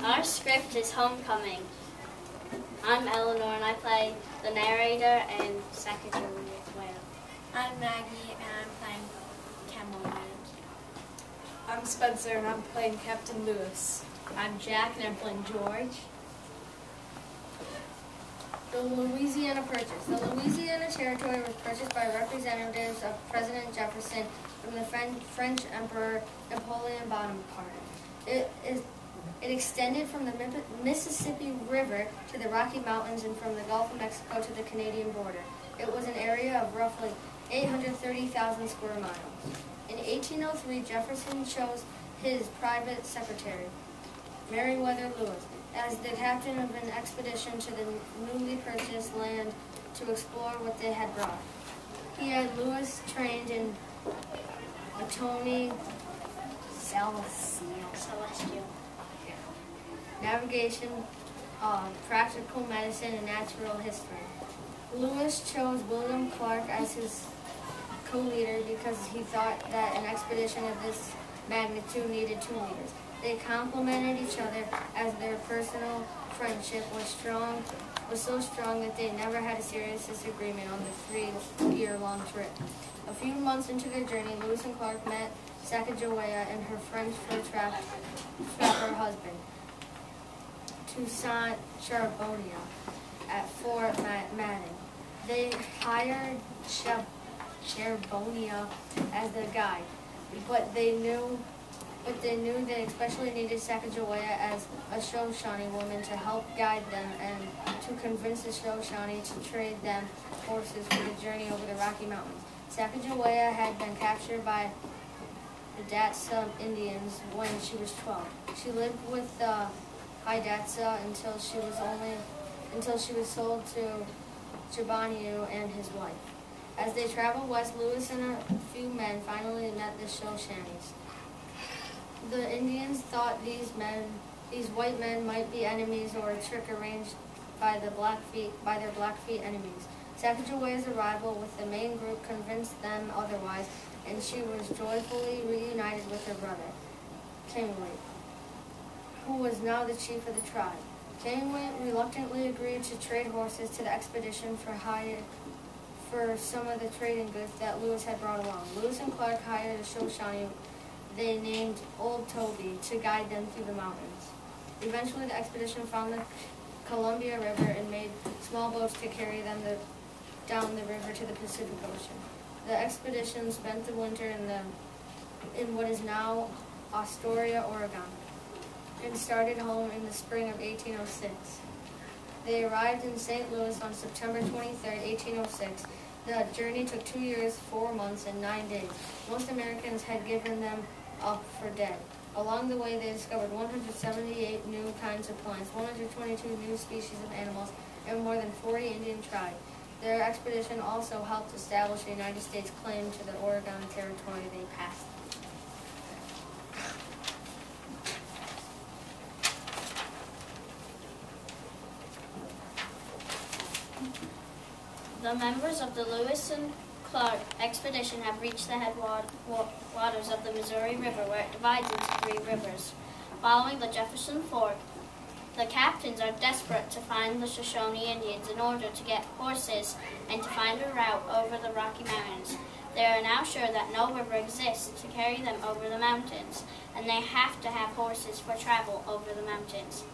Our script is Homecoming. I'm Eleanor and I play the narrator and Sacagawea. I'm Maggie and I'm playing Camelot. I'm Spencer and I'm playing Captain Lewis. I'm Jack and I'm playing George. The Louisiana Purchase. The Louisiana Territory was purchased by representatives of President Jefferson from the French Emperor Napoleon Bonaparte. It extended from the Mississippi River to the Rocky Mountains and from the Gulf of Mexico to the Canadian border. It was an area of roughly 830,000 square miles. In 1803, Jefferson chose his private secretary, Meriwether Lewis, as the captain of an expedition to the newly purchased land to explore what they had brought. He had Lewis trained in botany, celestial navigation, practical medicine, and natural history. Lewis chose William Clark as his co-leader because he thought that an expedition of this magnitude needed two leaders. They complemented each other as their personal friendship was so strong that they never had a serious disagreement on the 3-year-long trip. A few months into their journey, Lewis and Clark met Sacagawea and her French fur trapper husband, Toussaint Charbonnier, at Fort Manning. They hired Charbonnier as their guide, but they knew they especially needed Sacagawea as a Shoshone woman to help guide them and to convince the Shoshone to trade them horses for the journey over the Rocky Mountains. Sacagawea had been captured by the Hidatsa Indians when she was 12. She lived with the Hidatsa until she was sold to Charbonnier and his wife. As they traveled west, Lewis and a few men finally met the Shoshones. The Indians thought these white men might be enemies or a trick arranged by their Blackfeet enemies. Sacagawea's arrival with the main group convinced them otherwise, and she was joyfully reunited with her brother, Camelot, who was now the chief of the tribe. Camelot reluctantly agreed to trade horses to the expedition for some of the trading goods that Lewis had brought along. Lewis and Clark hired a Shoshone they named Old Toby to guide them through the mountains. Eventually, the expedition found the Columbia River and made small boats to carry them down the river to the Pacific Ocean. The expedition spent the winter in what is now Astoria, Oregon, and started home in the spring of 1806. They arrived in St. Louis on September 23, 1806. The journey took 2 years, 4 months, and 9 days. Most Americans had given them up for dead. Along the way, they discovered 178 new kinds of plants, 122 new species of animals, and more than 40 Indian tribes. Their expedition also helped establish the United States' claim to the Oregon territory they passed. The members of the Lewis and Clark expedition have reached the headwaters of the Missouri River, where it divides into 3 rivers. Following the Jefferson Fork, the captains are desperate to find the Shoshone Indians in order to get horses and to find a route over the Rocky Mountains. They are now sure that no river exists to carry them over the mountains, and they have to have horses for travel over the mountains.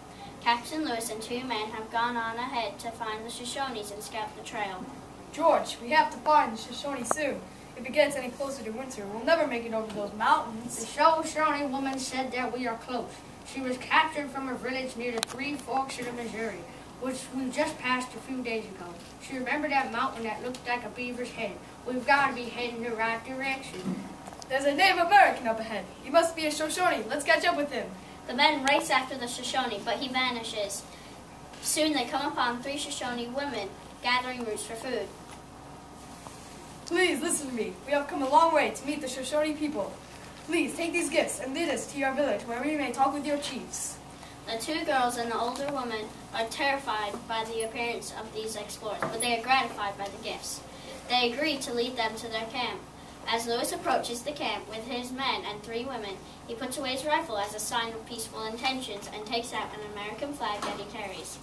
Captain Lewis and 2 men have gone on ahead to find the Shoshones and scout the trail. George, we have to find the Shoshone soon. If it gets any closer to winter, we'll never make it over those mountains. The Shoshone woman said that we are close. She was captured from a village near the 3 Forks of the Missouri, which we just passed a few days ago. She remembered that mountain that looked like a beaver's head. We've got to be heading the right direction. There's a Native American up ahead. He must be a Shoshone. Let's catch up with him. The men race after the Shoshone, but he vanishes. Soon they come upon 3 Shoshone women gathering roots for food. Please listen to me. We have come a long way to meet the Shoshone people. Please take these gifts and lead us to your village where we may talk with your chiefs. The 2 girls and the older woman are terrified by the appearance of these explorers, but they are gratified by the gifts. They agree to lead them to their camp. As Lewis approaches the camp with his men and 3 women, he puts away his rifle as a sign of peaceful intentions and takes out an American flag that he carries.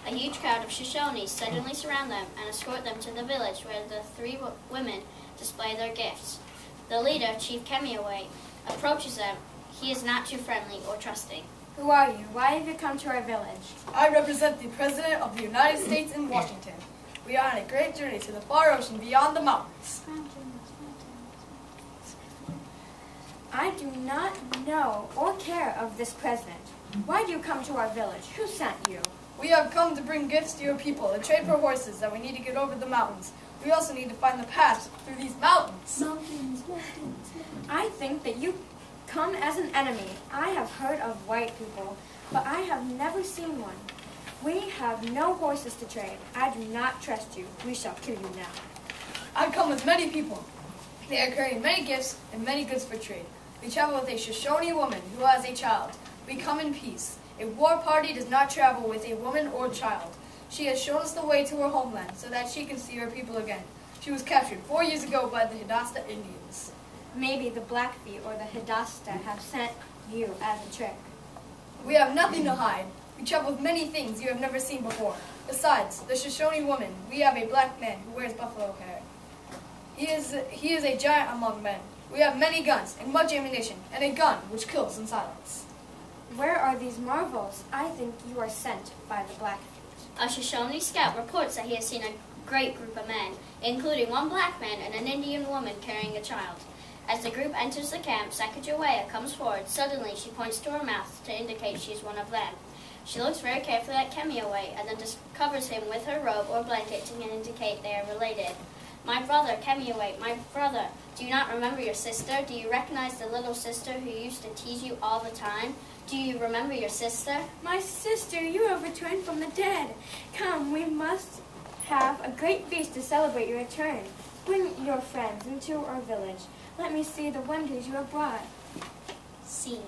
A huge crowd of Shoshones suddenly surround them and escort them to the village where the 3 women display their gifts. The leader, Chief Kemiaway, approaches them. He is not too friendly or trusting. Who are you? Why have you come to our village? I represent the President of the United States in Washington. We are on a great journey to the far ocean beyond the mountains. I do not know or care of this president. Why do you come to our village? Who sent you? We have come to bring gifts to your people and trade for horses that we need to get over the mountains. We also need to find the path through these mountains. I think that you come as an enemy. I have heard of white people, but I have never seen one. We have no horses to trade. I do not trust you. We shall kill you now. I come with many people. They are carrying many gifts and many goods for trade. We travel with a Shoshone woman who has a child. We come in peace. A war party does not travel with a woman or child. She has shown us the way to her homeland so that she can see her people again. She was captured 4 years ago by the Hidasta Indians. Maybe the Blackfeet or the Hidasta have sent you as a trick. We have nothing to hide. We travel with many things you have never seen before. Besides, the Shoshone woman, we have a black man who wears buffalo hair. He is a giant among men. We have many guns and much ammunition, and a gun which kills in silence. Where are these marvels? I think you are sent by the Blackfeet. A Shoshone scout reports that he has seen a great group of men, including 1 black man and an Indian woman carrying a child. As the group enters the camp, Sacagawea comes forward. Suddenly, she points to her mouth to indicate she is one of them. She looks very carefully at Kemiaway and then just covers him with her robe or blanket to indicate they are related. My brother, Kemiaway, my brother, do you not remember your sister? Do you recognize the little sister who used to tease you all the time? Do you remember your sister? My sister, you have returned from the dead. Come, we must have a great feast to celebrate your return. Bring your friends into our village. Let me see the wonders you have brought. Scene.